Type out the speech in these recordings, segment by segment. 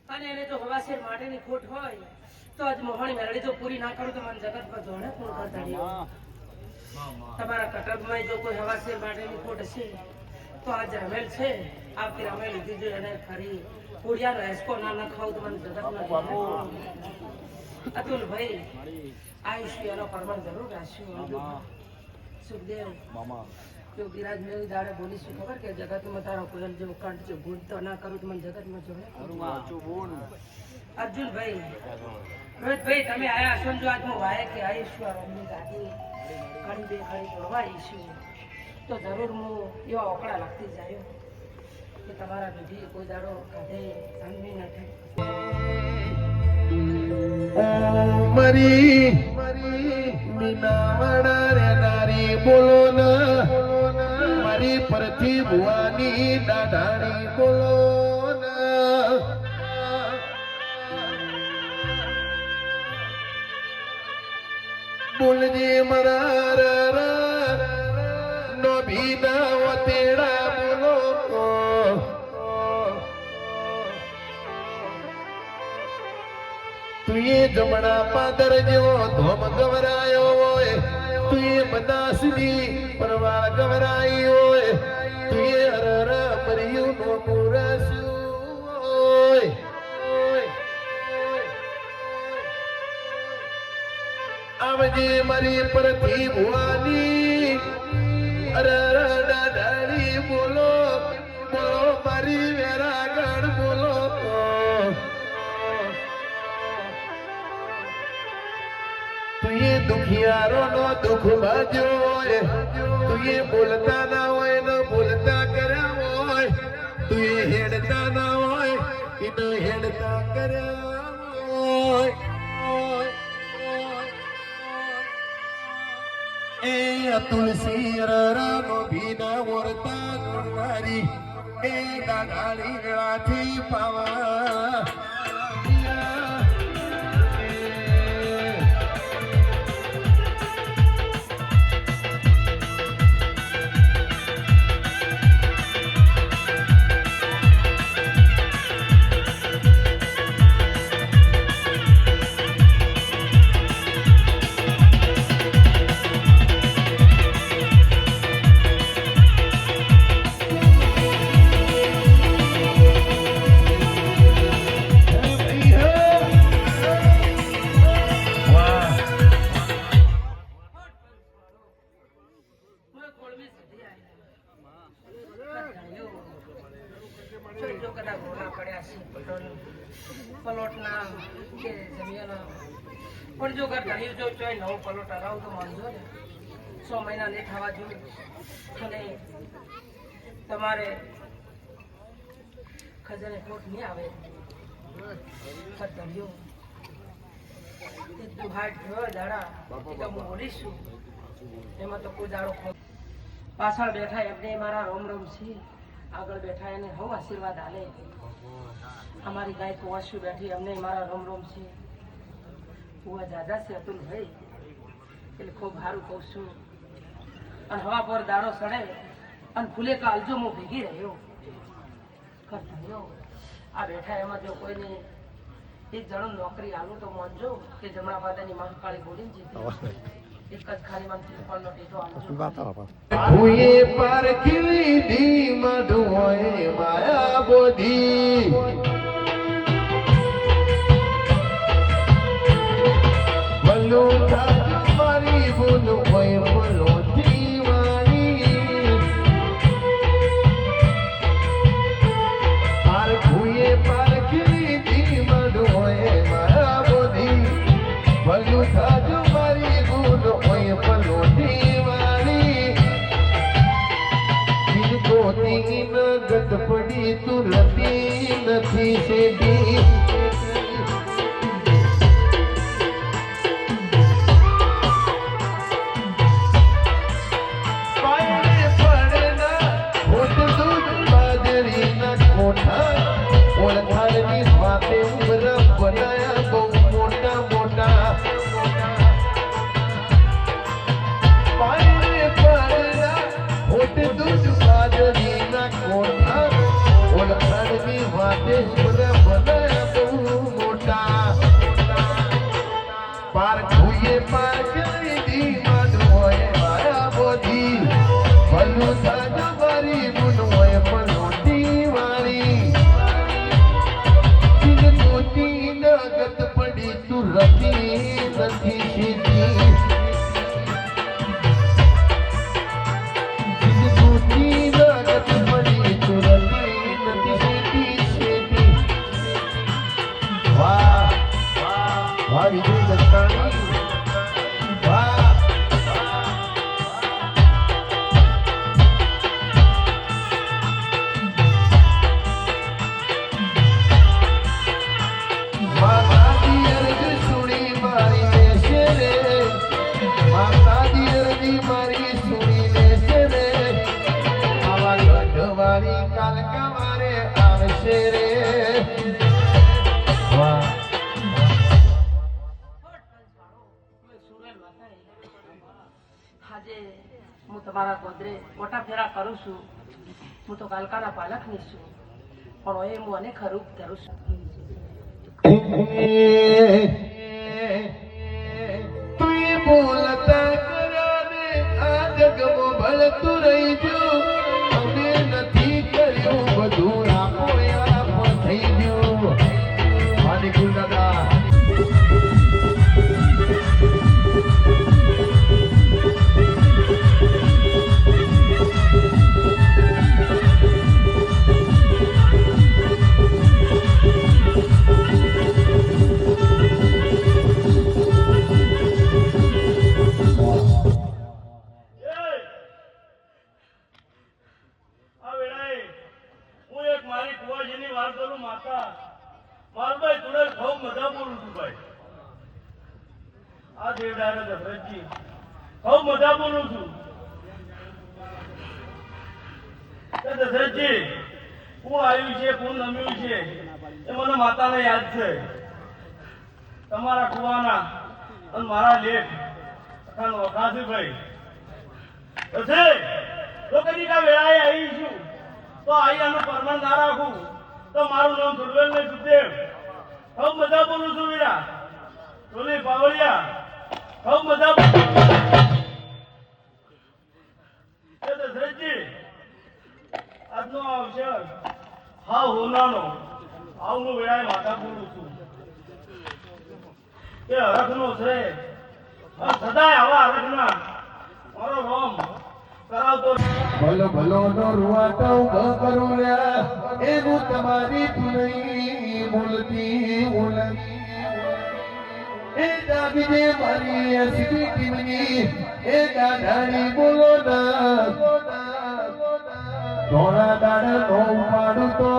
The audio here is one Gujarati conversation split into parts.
અને એને તો હવાસેર માટેની ખોટ હોય તો આજ મોહણી મેળડી તો પૂરી ના કરું તો મને જગત પર જોડે કોણ કરતા રહ્યો તમારા કટકમાં જો કોઈ હવાસેર માટેની ખોટ હશે તો આજ રમેલ છે આવતી રમેલ લીધી જો એને ફરી પૂરિયાનો હેસકો ના ખાવ તો મને જગત ના જોડે અતુલ ભાઈ આયુષ્યનો પરમાણ જરૂર રાખ્યો સુખદેવ મામા જો વિરાજ મેં દાડે બોલીશું ખબર કે જગતમાં તારો કોઈ જેવો કંઠ જો ગુણ તો ના કરું તો મને જગતમાં જોડે અર્જુનભાઈ રોહિતભાઈ તમે આયા છો જો આજ હું વાય કે આયુષ્ય રમની ગાડી ઘણી બે ઘણી પડવાઈશું તો જરૂર હું એવા ઓકળા લાગતી જાય કે તમારા દૂધી કોઈ દાડો કાઢે સાંભળી નથી મરી મીનાવાડા રે નારી બોલો ના મારી પરથી ભુવાની દાઢાણી બોલો ના બોલજે મારા નો ભીના વતેડા બોલો તુએ જમણા પાદર જેવો ધોમ ગવરાયો હોય તુએ મદાસની પરવાળ ગવરાઈ હોય તુએ હરર મર્યું નો પુરાસ્યું હોય આવજે મારી પરથી ભુવાની અરર દાડાડી બોલો બોલો મારી વેરાગઢ બોલો તુએ દુખિયારો નો દુઃખ ભાજ્યો હોય તુએ બોલતા ના હોય ન બોલતા કર્યા હોય તુએ હેડતા ના હોય કે ન હેડતા કર્યા હોય એ તુલસી નો ભીના વરતા ગુણવારી એ દાડાળી ગળાથી પાવા પલોટના કે જમીનના પણ જો ઘર ઘણી જો ચોય નવો પલોટ હરાવ તો માનજો ને 6 મહિના લેટ થવા જોઈએ અને તમારે ખજાને ખોટ નહીં આવે ધર્યો હાટ થયો દાડા તો હું બોલીશું એમાં તો કોઈ દાડો પાછળ બેઠા એમને મારા રોમ રોમ છે આગળ બેઠા એને હું આશીર્વાદ આલે અમારી ગાય કુવાશું બેઠી અમને મારા રોમ રોમ છે કુવા જાજા છે અતુલ ભાઈ એટલે ખૂબ સારું કહું છું અને હવા પર દાડો સડે અને ફૂલે કાલજો હું ભેગી રહ્યો કરતો આ બેઠા એમાં જો કોઈને એક જણો નોકરી આલું તો માનજો કે જમણા પાદાની મહાકાળી બોલીને જીતી એક જ ખાલી મન ત્રિપાળનો ટેટો આલજો હુએ પર ખીલી દી મધુએ માયા બોધી બલ્લુ થાજ મારી બોલ હોય બોલો દીવાની આર હુએ પર ખીલી દી મધુએ માયા બોધી બલ્લુ થાજ મારી બોલ હોય બોલો દીવાની ગત પડી તું રતી નથી સેડી પાયે પડના હોટ દૂધ બાજરીના કોઠા ઓળખાણની વાતે ઉમર બનાયા બહુ મોટા મોટા પાયે પડના હોટ દૂધ બાજરી કોઠા ઓળખાણની વાતે ઉમર બનાયા વિજય દત્તાણી વાહ માતાજી અરજ સુણી મારી લેશે રે માતાજી અરજી મારી સુણી લેશે રે આવા ગઢવાળી કાલકા મારે આવશે રે વાહ આજે હું તમારા ગોદરે મોટા ફેરા કરું છું. હું તો કાલકાના પાલકની છું, પણ એ હું અનેક રૂપ ધરું છું. તું બોલતા કરાને આ જગમાં ભળતું રહી ગયું અમે નથી કર્યું બધું આપો આપ થઈ ગયું માની ગુલ દાદા દશરથજી, કોણ આવ્યું છે કોણ નમ્યું છે એ મને માતાને યાદ છે. તમારા કુવાના અને મારા લેખ અખાનો વખાસીભાઈ પછી તો કદી કા વેળાએ આવી છું તો આઈ આનું પરમાન ના રાખું તો મારું નામ સુરવેલ ને સુખદેવ. ખૂબ મજા બોલું છું વીરા ચોલી પાવળિયા. ખૂબ મજા દશરથજી, આજનો અવસર હા હોનાનો આવનું વેળાએ માતા બોલું છું કે હરખનો છે સદાય આવા હરખના મારો રોમ કરાવતો. ભલો ભલો નો રૂવાટો કરું લ્યા એનું તમારી પુનઈ બોલતી બોલતી એ દાબીને મારી એસિડિટીની એ દાદાની બોલો ના ધોળા દાડા નો ઉપાડું તો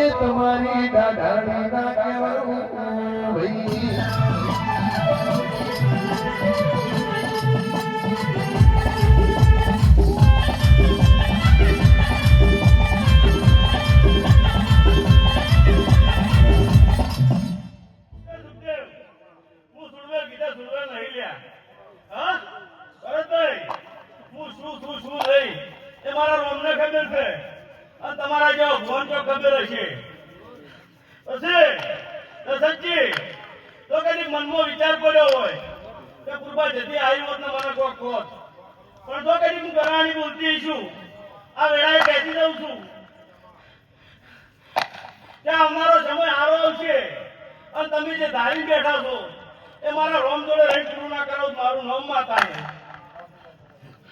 એ તમારી દાદાની ના કહેવાનું ભાઈ તમારા જેવો ફોન તો ખબર હશે. પછી દશરથજી, તો કદી મનમાં વિચાર પડ્યો હોય કે કૃપા જતી આવી હોત ને મને કોક હોત, પણ તો કદી હું ગરાણી બોલતી છું આ વેળાએ કહેતી દઉં છું કે અમારો સમય સારો આવશે અને તમે જે ધારી બેઠા છો એ મારા રોમ જોડે રહી પૂરું ના કરો મારું નામ માતા ને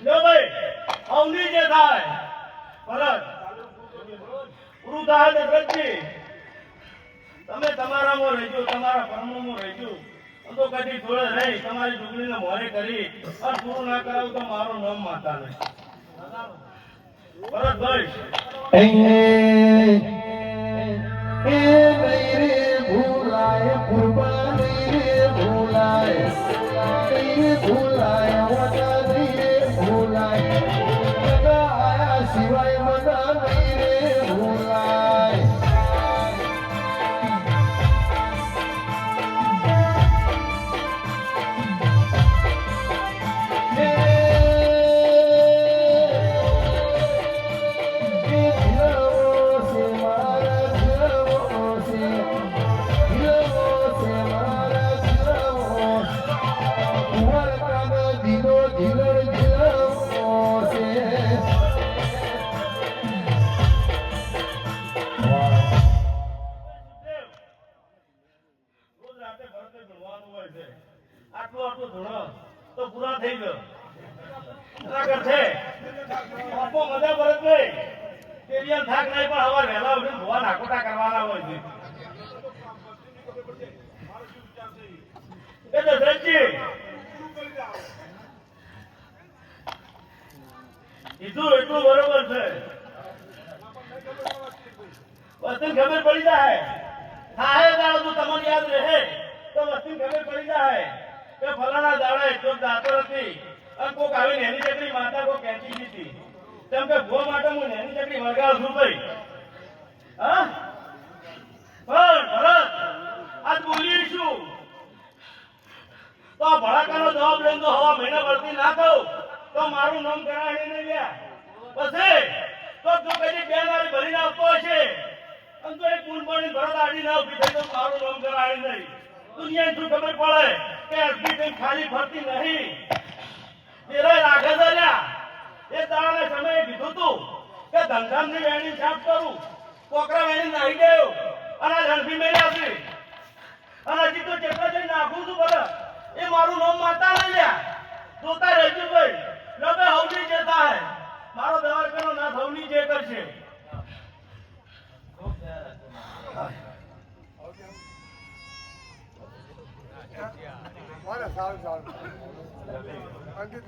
જો ભાઈ અવની જે થાય ભરત પૂરું થાય. દશરથજી, તમે તમારામાં રહેજો તમારા પરમમાં રહેજો તો કદી જોડે રહી તમારી ડુંગળીને મોરે કરી અને પૂરું ના કરાવું તો મારું નામ માતા નહીં. ભરતભાઈ ભૂલાય કુરબાની રે ભૂલાય ભૂલાય ભૂલાય આયા સિવાય મના નહીં રે ભૂલાય આટલું આટલું ધોળો તો પૂરા થઈ ગયો. બરાબર છે બાપો મજા ભરત નહીં તેરિયા થાક નહીં પણ હવા વહેલા ઉઠીને ભુવા નાકોટા કરવાના હોય છે. એટલું બરોબર છે. વસ્તી ખબર પડી જાય થાય દાડો તું તમને યાદ રહે તો વસ્તી ખબર પડી જાય કે ફલાણા દાડે કોક દાતો હતી અને કોક આવી નેની ચકડી માતા કોક ખેંચી દીધી કેમ કે ભૂ માટે હું નેની ચકડી વળગાવ છું ભાઈ. હા પણ ભરત આજ બોલીશું તો આ ભડાકાનો જવાબ લઈને તો હવા મહિના વળતી ના થયું તો મારું નામ કરાવી નહીં ગયા પછી તો જો કદી બે નાળી ભરીને આવતો હશે અને તો એક પૂનપણી ભરત આડી ના ઉભી થઈ તો મારું નામ કરાવી નહીં. દુનિયાને શું ખબર પડે કે અડધી કઈ ખાલી ફરતી નહીં પેલા રાખે છે લ્યા. એ દાડાના સમયે કીધું તું કે ધંધામની વેણી સાફ કરું કોકરા વેણી નાહી ગયો અને આ રણભી મેળ્યા છે અને હજી તો જેટલા જઈ નાખું છું બધા એ મારું નામ માતા નહીં લ્યા. જોતા રહેજો ભાઈ રબે હવની જે થાય મારો દવાખાનો ના થવની જે કરશે. અંકિત